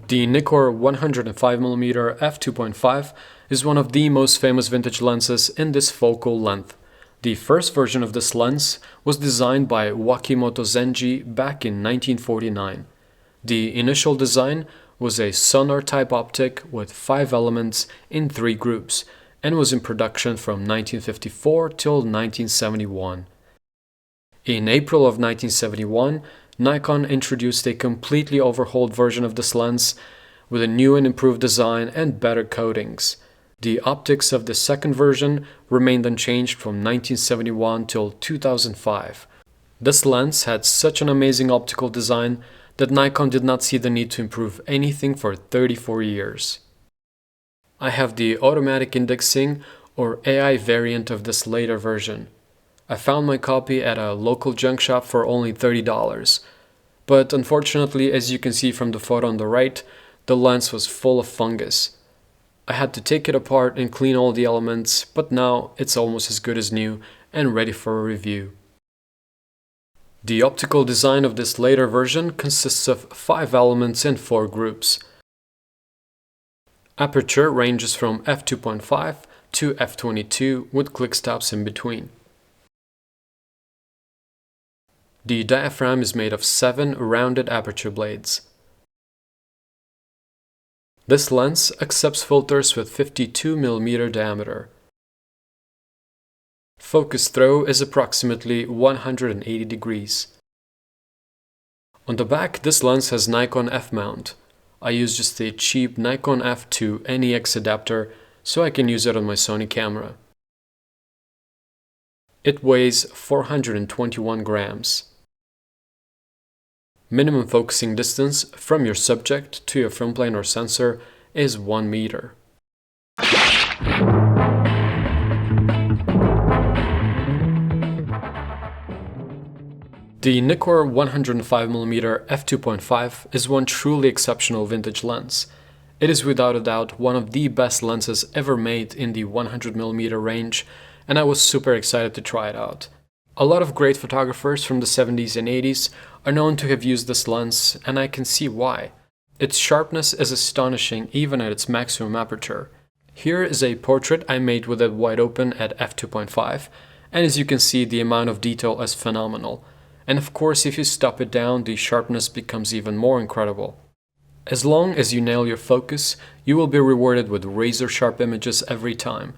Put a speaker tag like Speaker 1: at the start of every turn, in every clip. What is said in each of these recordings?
Speaker 1: The Nikkor 105mm f2.5 is one of the most famous vintage lenses in this focal length. The first version of this lens was designed by Wakimoto Zenji back in 1949. The initial design was a sonar-type optic with 5 elements in 3 groups and was in production from 1954 till 1971. In April of 1971, Nikon introduced a completely overhauled version of this lens with a new and improved design and better coatings. The optics of the second version remained unchanged from 1971 till 2005. This lens had such an amazing optical design that Nikon did not see the need to improve anything for 34 years. I have the automatic indexing or AI variant of this later version. I found my copy at a local junk shop for only $30. But unfortunately, as you can see from the photo on the right, the lens was full of fungus. I had to take it apart and clean all the elements, but now it's almost as good as new and ready for a review. The optical design of this later version consists of 5 elements in 4 groups. Aperture ranges from f2.5 to f22 with click stops in between. The diaphragm is made of 7 rounded aperture blades. This lens accepts filters with 52mm diameter. Focus throw is approximately 180 degrees. On the back, this lens has Nikon F-mount. I use just a cheap Nikon F2 NEX adapter so I can use it on my Sony camera. It weighs 421 grams. Minimum focusing distance from your subject to your film plane or sensor is 1 meter. The Nikkor 105mm f2.5 is one truly exceptional vintage lens. It is without a doubt one of the best lenses ever made in the 100mm range, and I was super excited to try it out. A lot of great photographers from the 70s and 80s are known to have used this lens, and I can see why. Its sharpness is astonishing even at its maximum aperture. Here is a portrait I made with it wide open at f2.5, and as you can see, the amount of detail is phenomenal. And of course, if you stop it down, the sharpness becomes even more incredible. As long as you nail your focus, you will be rewarded with razor-sharp images every time.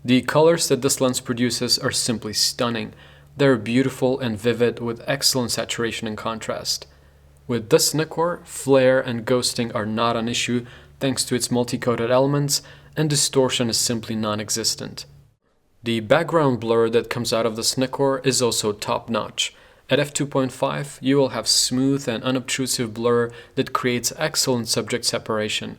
Speaker 1: The colors that this lens produces are simply stunning. They're beautiful and vivid with excellent saturation and contrast. With this Nikkor, flare and ghosting are not an issue thanks to its multi-coated elements, and distortion is simply non-existent. The background blur that comes out of this Nikkor is also top-notch. At f2.5, you will have smooth and unobtrusive blur that creates excellent subject separation.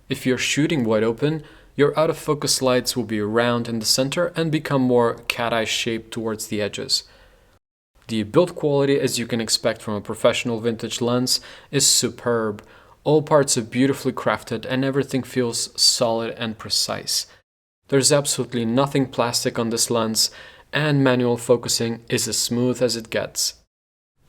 Speaker 1: If you're shooting wide open, your out-of-focus lights will be round in the center and become more cat-eye shaped towards the edges. The build quality, as you can expect from a professional vintage lens, is superb. All parts are beautifully crafted and everything feels solid and precise. There's absolutely nothing plastic on this lens, and manual focusing is as smooth as it gets.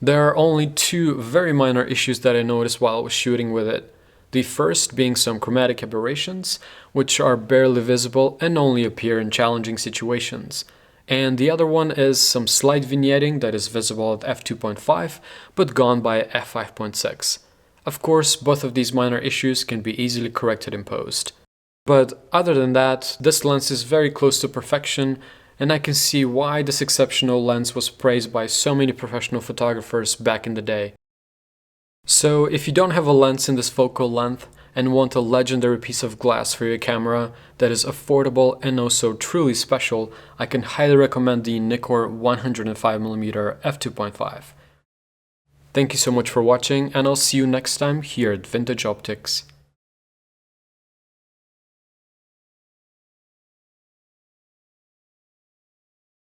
Speaker 1: There are only 2 very minor issues that I noticed while I was shooting with it. The first being some chromatic aberrations, which are barely visible and only appear in challenging situations. And the other one is some slight vignetting that is visible at f2.5 but gone by f5.6. Of course, both of these minor issues can be easily corrected in post. But other than that, this lens is very close to perfection, and I can see why this exceptional lens was praised by so many professional photographers back in the day. So if you don't have a lens in this focal length and want a legendary piece of glass for your camera that is affordable and also truly special, I can highly recommend the Nikkor 105mm f2.5. Thank you so much for watching, and I'll see you next time here at Vintage Optics.